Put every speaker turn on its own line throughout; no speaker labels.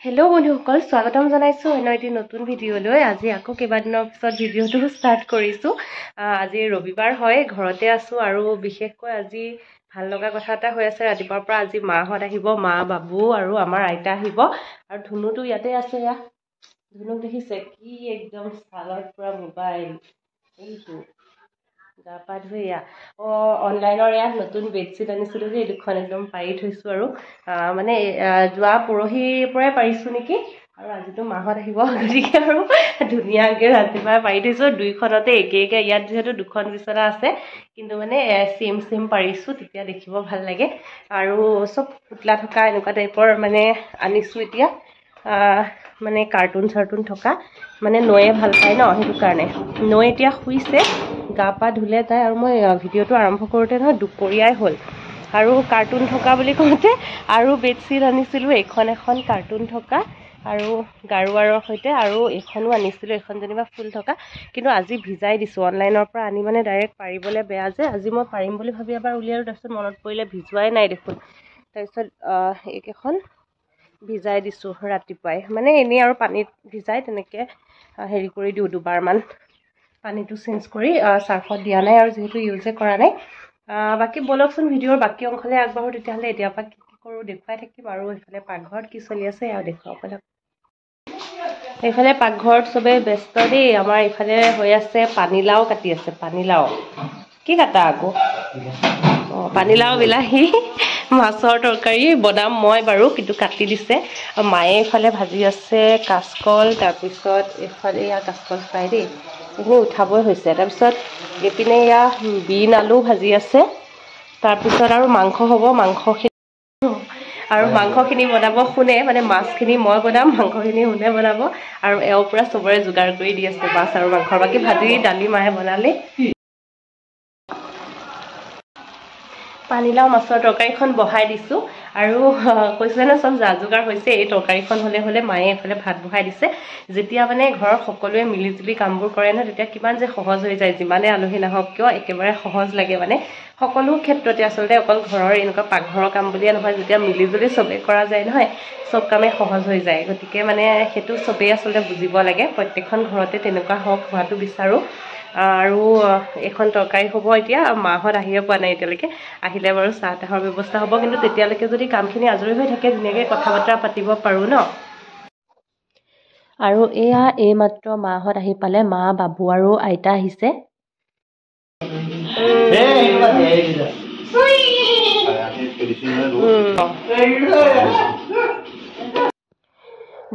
Hello' বন্ধুসকল, স্বাগতম জনাইছোঁ অন্য এটি নতুন ভিডিঅ'লৈ। আজি আকৌ কেইবাদিনৰ পিছত ভিডিঅ'টো ষ্টাৰ্ট কৰিছোঁ। আজি ৰবিবাৰ হয়, ঘৰতে আছোঁ আৰু বিশেষকৈ আজি ভাল লগা কথা এটা হৈ আছে। ৰাতিপুৱাৰ পৰা আজি মাহঁত আহিব, মা, বাবু আৰু আমাৰ আইতা আহিব আৰু ধুনুটো ইয়াতে আছে। ধুনুক দেখিছে কি একদম ছালত পূৰা মোবাইল, এইটো গা পা ধুই অনলাইনৰ নতুন বেডশ্বীট আনিছিলোঁ যে এই দুখন একদম পাৰি থৈছোঁ আৰু মানে যোৱা পৰহিৰ পৰাই পাৰিছোঁ নেকি, আৰু আজিতো মাহঁত আহিব, গতিকে আৰু ধুনীয়াকৈ ৰাতিপুৱাই পাৰি থৈছোঁ। দুইখনতে একে ইয়াত যিহেতু দুখন বিচনা আছে, কিন্তু মানে চেম পাৰিছোঁ, তেতিয়া দেখিব ভাল লাগে। আৰু চব পুতলা থকা এনেকুৱা টাইপৰ মানে আনিছোঁ এতিয়া, মানে কাৰ্টুন থকা, মানে নৈয়ে ভাল পায় ন, সেইটো কাৰণে। নৈ এতিয়া শুইছে, গা পা ধুলে তাই, আৰু মই ভিডিঅ'টো আৰম্ভ কৰোঁতে নহয় দুপৰীয়াই হ'ল। আৰু কাৰ্টুন থকা বুলি কওঁতে আৰু বেডশ্বীট আনিছিলোঁ, এখন কাৰ্টুন থকা আৰু গাৰুৱাৰৰ সৈতে, আৰু এইখনো আনিছিলোঁ, এখন যেনিবা ফুল থকা, কিন্তু আজি ভিজাই দিছোঁ। অনলাইনৰ পৰা আনি মানে ডাইৰেক্ট পাৰিবলৈ বেয়া যে, আজি মই পাৰিম বুলি ভাবি এবাৰ উলিয়ালোঁ, তাৰপিছত মনত পৰিলে ভিজোৱাই নাই দেখোন। তাৰপিছত এইকেইখন ভিজাই দিছোঁ ৰাতিপুৱাই, মানে এনেই আৰু পানীত ভিজাই তেনেকৈ হেৰি কৰি দিওঁ, দুবাৰমান পানীটো চেঞ্জ কৰি, চাৰ্ফত দিয়া নাই আৰু যিহেতু ইউজে কৰা নাই। বাকী ব'লকচোন ভিডিঅ'ৰ বাকী অংশলৈ আগবাঢ়োঁ তেতিয়াহ'লে। এতিয়াৰ পৰা কি কৰোঁ দেখুৱাই থাকিম, আৰু এইফালে পাকঘৰত কি চলি আছে এয়া দেখুৱাব পেলাই। এইফালে পাকঘৰত চবেই ব্যস্ত দেই। আমাৰ এইফালে হৈ আছে পানীলাও কাটি আছে, পানীলাও কি কাটা আকৌ, পানীলাও বিলাহী মাছৰ তৰকাৰী বনাম মই বাৰু, কিন্তু কাটি দিছে। আৰু মায়ে এইফালে ভাজি আছে কাচকল, তাৰপিছত এইফালে এয়া কাচকল ফ্ৰাই দেই, এইখিনি উঠাবই হৈছে। তাৰপিছত এইপিনে এয়া বিন আলু ভাজি আছে, তাৰপিছত আৰু মাংস হ'ব। মাংসখিনি বনাব শুনে, মানে মাছখিনি মই বনাম, মাংসখিনি শুনে বনাব, আৰু এওঁৰ পৰা চবৰে যোগাৰ কৰি দি আছে মাছ আৰু মাংসৰ। বাকী ভাজি দালি মায়ে বনালে। পানীলাও মাছৰ তৰকাৰীখন বহাই দিছোঁ, আৰু কৈছে ন চব যা যোগাৰ হৈছে। এই তৰকাৰীখন হ'লে মায়ে এইফালে ভাত বহাই দিছে। যেতিয়া মানে ঘৰৰ সকলোৱে মিলিজুলি কামবোৰ কৰে ন, তেতিয়া কিমান যে সহজ হৈ যায়। যিমানে আলহী নাহক কিয় একেবাৰে সহজ লাগে, মানে সকলো ক্ষেত্ৰতে আচলতে, অকল ঘৰৰ এনেকুৱা পাকঘৰৰ কাম বুলিয়ে নহয়, যেতিয়া মিলিজুলি চবেই কৰা যায় নহয়, চব কামেই সহজ হৈ যায়। গতিকে মানে সেইটো চবেই আচলতে বুজিব লাগে। প্ৰত্যেকখন ঘৰতে তেনেকুৱা হোৱাটো বিচাৰোঁ। আৰু এখন তৰকাৰী হ'ব এতিয়া, মাহঁত আহিয়ে পোৱা নাই এতিয়ালৈকে, আহিলে বাৰু চাহ তাহৰ ব্যৱস্থা হ'ব, কিন্তু তেতিয়ালৈকে যদি কামখিনি আজৰি হৈ থাকে ধুনীয়াকৈ কথা বতৰা পাতিব পাৰোঁ ন। আৰু এয়া এইমাত্ৰ মাহঁত আহি পালে, মা, বাবু আৰু আইতা আহিছে।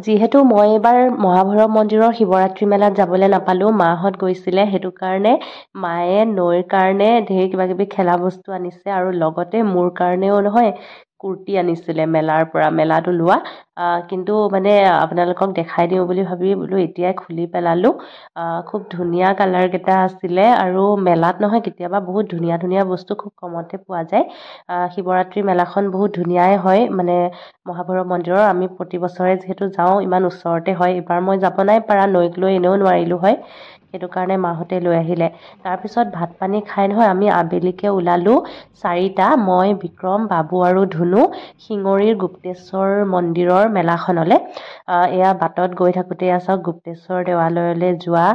যিহেতু মই এইবাৰ মহাভৈৰৱ মন্দিৰৰ শিৱৰাত্ৰি মেলাত যাবলৈ নাপালোঁ, মাহঁত গৈছিলে, সেইটো কাৰণে মায়ে নৈৰ কাৰণে ঢেৰ কিবা কিবি খেলা বস্তু আনিছে, আৰু লগতে মোৰ কাৰণেও নহয় কুৰ্তি আনিছিলে মেলাৰ পৰা, মেলাটো লোৱা। কিন্তু মানে আপোনালোকক দেখাই দিওঁ বুলি ভাবি বোলো এতিয়াই খুলি পেলালোঁ। খুব ধুনীয়া কালাৰকেইটা আছিলে, আৰু মেলাত নহয় কেতিয়াবা বহুত ধুনীয়া বস্তু খুব কমতে পোৱা যায়। শিৱৰাত্ৰি মেলাখন বহুত ধুনীয়াই হয়, মানে মহাভৈৰৱ মন্দিৰৰ। আমি প্ৰতি বছৰে যিহেতু যাওঁ, ইমান ওচৰতে হয়, এইবাৰ মই যাব নাই পাৰা, নৈক লৈ এনেও নোৱাৰিলোঁ হয়, সেইটো কাৰণে মাহঁতে লৈ আহিলে। তাৰপিছত ভাত পানী খাই নহয় আমি আবেলিকৈ ওলালোঁ 4টা, মই, বিক্ৰম, বাবু আৰু ধুনু, শিঙৰীৰ গুপ্তেশ্বৰ মন্দিৰৰ মেলাখনলৈ। এয়া বাটত গৈ থাকোঁতে চাওক, গুপ্তেশ্বৰ দেৱালয়লৈ যোৱা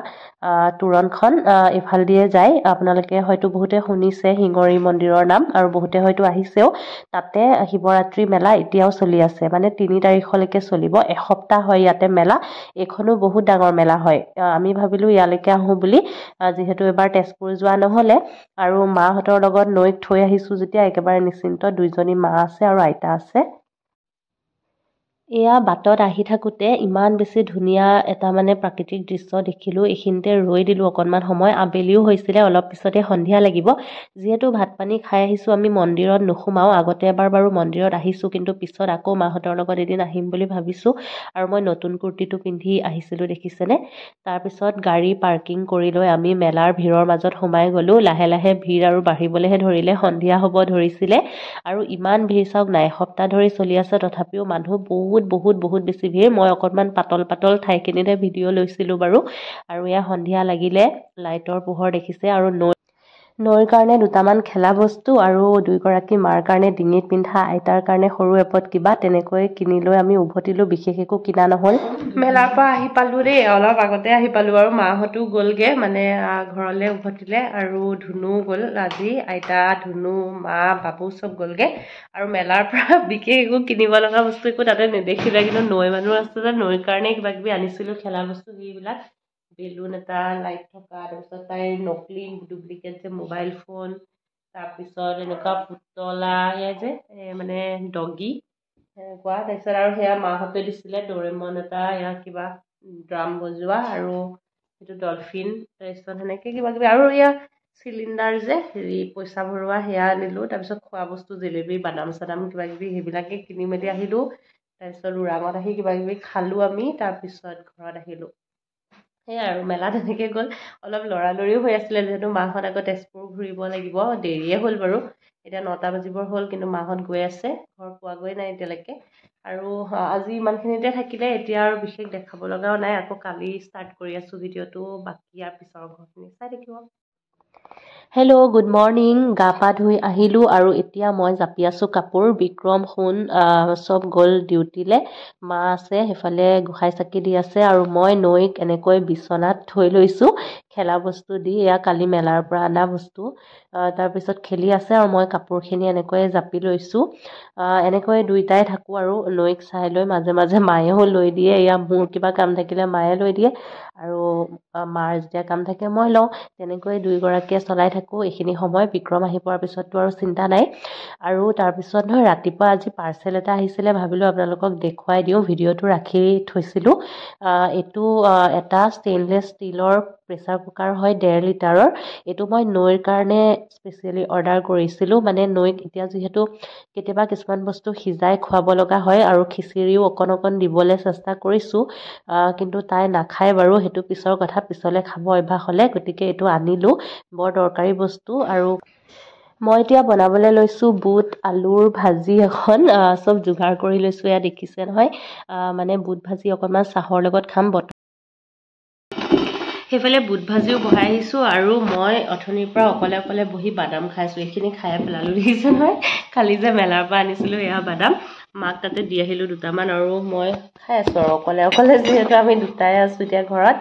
তোৰণখন এইফাল দিয়ে যায়। আপোনালোকে হয়তো বহুতে শুনিছে শিঙৰী মন্দিৰৰ নাম, আৰু বহুতে হয়তো আহিছেও। তাতে শিৱৰাত্ৰি মেলা এতিয়াও চলি আছে, মানে 3 তাৰিখলৈকে চলিব, এসপ্তাহ হয় ইয়াতে মেলা। এইখনো বহুত ডাঙৰ মেলা হয়। আমি ভাবিলোঁ ইয়ালৈকে আহোঁ বুলি, যিহেতু এবাৰ তেজপুৰ যোৱা নহ'লে, আৰু মাহঁতৰ লগত নৈক থৈ আহিছোঁ যেতিয়া একেবাৰে নিশ্চিন্ত। 2জনী মা আছে আৰু আইতা আছে। এয়া বাটত আহি থাকোঁতে ইমান বেছি ধুনীয়া এটা মানে প্ৰাকৃতিক দৃশ্য দেখিলোঁ। এইখিনিতে ৰৈ দিলোঁ অকণমান সময়, আবেলিও হৈছিলে, অলপ পিছতে সন্ধিয়া লাগিব। যিহেতু ভাত পানী খাই আহিছোঁ, আমি মন্দিৰত নোসোমাওঁ। আগতে এবাৰ বাৰু মন্দিৰত আহিছোঁ, কিন্তু পিছত আকৌ মাহঁতৰ লগত এদিন আহিম বুলি ভাবিছোঁ, আৰু মই নতুন কুৰ্তিটো পিন্ধি আহিছিলোঁ দেখিছেনে। তাৰপিছত গাড়ী পাৰ্কিং কৰি লৈ আমি মেলাৰ ভিৰৰ মাজত সোমাই গ'লোঁ। লাহে লাহে ভিৰ আৰু বাঢ়িবলৈহে ধৰিলে, সন্ধিয়া হ'ব ধৰিছিলে, আৰু ইমান ভিৰ চাওক না, এসপ্তাহ ধৰি চলি আছে, তথাপিও মানুহ বহুত বেছি ভিৰ। মই অকণমান পাতল ঠাইখিনিতে ভিডিঅ' লৈছিলোঁ বাৰু। আৰু এয়া সন্ধিয়া লাগিলে, লাইটৰ পোহৰ দেখিছে, আৰু নৈৰ কাৰণে দুটামান খেলা বস্তু আৰু দুইগৰাকী মাৰ কাৰণে ডিঙিত পিন্ধা আইতাৰ কাৰণে সৰু এপদ কিবা তেনেকৈ কিনি লৈ আমি উভতিলোঁ। বিশেষ একো কিনা নহ'ল। মেলাৰ পৰা আহি পালোঁ দেই, অলপ আগতে আহি পালোঁ আৰু মাহঁতো গ'লগৈ মানে ঘৰলৈ উভতিলে আৰু ধুনু গ'ল আজি, আইতা ধুনু মা বাবু চব গ'লগৈ আৰু মেলাৰ পৰা বিশেষ একো কিনিব লগা বস্তু একো তাতে নেদেখিলে, কিন্তু নৈ মানুহ আছে যে নৈৰ কাৰণে কিবা কিবি আনিছিলোঁ খেলা বস্তু সেইবিলাক, বেলুন এটা লাইট থকা, তাৰপিছত তাইৰ নকলি ডুপ্লিকেট যে মোবাইল ফোন, তাৰপিছত এনেকুৱা পুতলা এয়া যে মানে ডগী সেনেকুৱা, তাৰপিছত আৰু সেয়া মাহঁতে দিছিলে ডৰেমন এটা, এয়া কিবা ড্ৰাম বজোৱা আৰু সেইটো ডলফিন, তাৰপিছত সেনেকৈ কিবা কিবি আৰু এয়া চিলিণ্ডাৰ যে হেৰি পইচা ভৰোৱা সেয়া আনিলোঁ। তাৰপিছত খোৱা বস্তু জেলেবি বাদাম চাদাম কিবা কিবি সেইবিলাকে কিনি মেলি আহিলোঁ। তাৰপিছত ওৰাঙত আহি কিবা কিবি খালোঁ আমি, তাৰপিছত ঘৰত আহিলোঁ। সেয়াই আৰু মেলা তেনেকৈ গ'ল। অলপ লৰালৰিও হৈ আছিলে যিহেতু মাহঁত আকৌ তেজপুৰ ঘূৰিব লাগিব, দেৰিয়ে হ'ল বাৰু, এতিয়া 9টা বাজিবৰ হ'ল, কিন্তু মাহঁত গৈ আছে, ঘৰ পোৱাগৈ নাই এতিয়ালৈকে। আৰু আজি ইমানখিনিতে থাকিলে, এতিয়া আৰু বিশেষ দেখাব লগাও নাই, আকৌ কালি ষ্টাৰ্ট কৰি আছোঁ ভিডিঅ'টো, বাকী ইয়াৰ পিছৰ ঘৰখিনি চাই থাকিব। Hello' good morning. গা পা ধুই আহিলোঁ আৰু এতিয়া মই জাপি আছোঁ কাপোৰ। বিক্ৰম সোণ চব গ'ল ডিউটিলৈ, মা আছে সেইফালে গোসাঁই চাকি দি আছে আৰু মই নৈক এনেকৈ বিচনাত থৈ লৈছোঁ খেলা বস্তু দি, এয়া কালি মেলাৰ পৰা অনা বস্তু। তাৰপিছত খেলি আছে আৰু মই কাপোৰখিনি এনেকৈ জাপি লৈছোঁ। এনেকৈ দুইটাই থাকোঁ আৰু নৈক চাই লৈ মাজে মাজে মায়েও লৈ দিয়ে, এয়া মোৰ কিবা কাম থাকিলে মায়ে লৈ দিয়ে আৰু মাৰ যেতিয়া কাম থাকে মই লওঁ, তেনেকৈ দুয়োগৰাকীয়ে চলাই থাকোঁ এইখিনি সময়। বিক্ৰম আহি পোৱাৰ পিছততো আৰু চিন্তা নাই। আৰু তাৰপিছত নহয় ৰাতিপুৱা আজি পাৰ্চেল এটা আহিছিলে, ভাবিলোঁ আপোনালোকক দেখুৱাই দিওঁ, ভিডিঅ'টো ৰাখি থৈছিলোঁ। এইটো এটা ষ্টেইনলেছ ষ্টীলৰ প্ৰেছাৰ কুকাৰ হয়, 1.5 লিটাৰৰ। এইটো মই নৈৰ কাৰণে স্পেচিয়েলি অৰ্ডাৰ কৰিছিলোঁ, মানে নৈক এতিয়া যিহেতু কেতিয়াবা কিছুমান বস্তু সিজাই খুৱাব লগা হয় আৰু খিচিৰিও অকণ অকণ দিবলৈ চেষ্টা কৰিছোঁ, কিন্তু তাই নাখায় বাৰু, সেইটো পিছৰ কথা, পিছলৈ খাব অভ্যাস হ'লে, গতিকে এইটো আনিলোঁ, বৰ দৰকাৰী বস্তু। আৰু মই এতিয়া বনাবলৈ লৈছোঁ বুট আলুৰ ভাজি এখন, চব যোগাৰ কৰি লৈছোঁ, এয়া দেখিছে নহয়, মানে বুট ভাজি অকণমান চাহৰ লগত খাম। সেইফালে বুট ভাজিও বহাই আহিছোঁ আৰু মই অথনিৰ পৰা অকলে অকলে বহি বাদাম খাইছোঁ। এইখিনি খাই পেলালোঁ, দেখিছে নহয়, কালি যে মেলাৰ পৰা আনিছিলোঁ এয়া বাদাম, মাক তাতে দি আহিলোঁ দুটামান আৰু মই খাই আছোঁ আৰু অকলে অকলে, যিহেতু আমি দুটাই আছোঁ এতিয়া ঘৰত।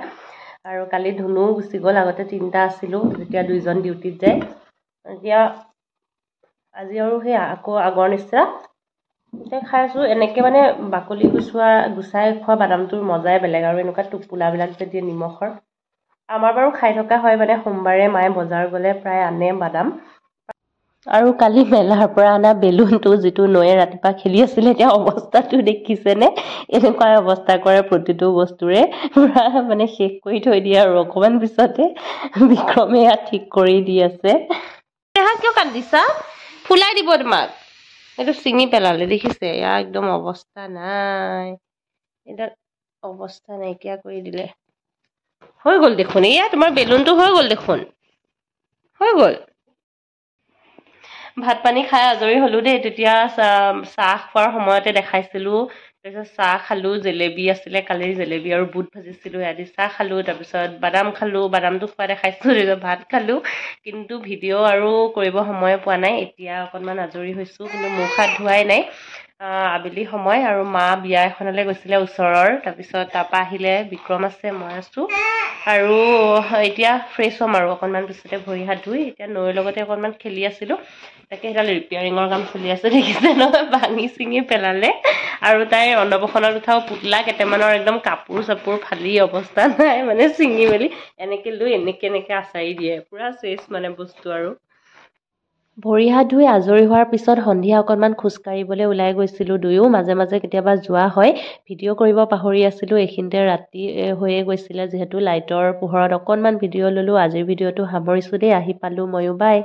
আৰু কালি ধুনুও গুচি গ'ল, আগতে 3টা আছিলোঁ, যেতিয়া 2জন ডিউটিত যায়। এতিয়া আজি আৰু সেয়া আকৌ আগৰ নিচিনা এতিয়া খাই আছোঁ। এনেকৈ মানে বাকলি গুচাই খোৱা বাদামটোৰ মজাই বেলেগ, আৰু এনেকুৱা টোপোলাবিলাক যে দিয়ে নিমখৰ, আমাৰ বাৰু খাই থকা হয়, মানে সোমবাৰে মায়ে বজাৰ গ'লে প্ৰায় আনে বাদাম। আৰু কালি মেলাৰ পৰা অনা বেলুনটো, যিটো নৈয়ে ৰাতিপুৱা খেলি আছিলে, এতিয়া অৱস্থাটো দেখিছেনে, এনেকুৱা অৱস্থা কৰে প্ৰতিটো বস্তুৰে, পুৰা মানে শেষ কৰি থৈ দিয়ে আৰু অকণমান পিছতে বিক্ৰমে ইয়াত ঠিক কৰি দি আছে। কিয় কান্দিছা, ফুলাই দিব তোমাক, এইটো ছিঙি পেলালে দেখিছে, ইয়াৰ একদম অৱস্থা নাই, এতিয়া অৱস্থা নাইকিয়া কৰি দিলে। হৈ গ'ল দেখোন, এয়া তোমাৰ বেলুনটো হৈ গ'ল দেখোন, হৈ গ'ল। ভাত পানী খাই আজৰি হ'লোঁ দেই, তেতিয়া চাহ খোৱাৰ সময়তে দেখাইছিলোঁ। তাৰপিছত চাহ খালোঁ, জেলেবি আছিলে কালিৰ, জেলেবি আৰু বুট ভাজিছিলোঁ, আদি চাহ খালোঁ। তাৰপিছত বাদাম খালোঁ, বাদামটো খোৱা দেখাইছিলোঁ, তাৰপিছত ভাত খালোঁ, কিন্তু ভিডিঅ' আৰু কৰিব সময় পোৱা নাই। এতিয়া অকণমান আজৰি হৈছোঁ, কিন্তু মুখ হাত ধোৱাই নাই, আবেলি সময়, আৰু মা বিয়া এখনলৈ গৈছিলে ওচৰৰ, তাৰপিছত তাৰপৰা আহিলে, বিক্ৰম আছে, মই আছোঁ, আৰু এতিয়া ফ্ৰেছ হ'ম আৰু অকণমান পিছতে ভৰি হাত ধুই। এতিয়া নৈৰ লগতে অকণমান খেলি আছিলোঁ, তাকে সেইডাল ৰিপেয়াৰিঙৰ কাম চলি আছে, দেখিছে নহয়, ভাঙি চিঙি পেলালে। আৰু তাইৰ অন্নপ্ৰসনত উঠাও পুতলা কেইটামানৰ একদম কাপোৰ চাপোৰ ফালি অৱস্থা নাই, মানে চিঙি মেলি এনেকৈ লৈ এনেকৈ আচাৰি দিয়ে, পুৰা চেচ মানে বস্তু। আৰু ভৰি হাত ধুই আজৰি হোৱাৰ পিছত সন্ধিয়া অকণমান খোজকাঢ়িবলৈ ওলাই গৈছিলোঁ দুয়ো, মাজে মাজে কেতিয়াবা যোৱা হয়। ভিডিঅ' কৰিব পাহৰি আছিলোঁ, এইখিনিতে ৰাতি হৈয়ে গৈছিলে, যিহেতু লাইটৰ পোহৰত অকণমান ভিডিঅ' ল'লোঁ। আজিৰ ভিডিঅ'টো সামৰিছোঁ দেই, আহি পালোঁ ময়ো, বাই।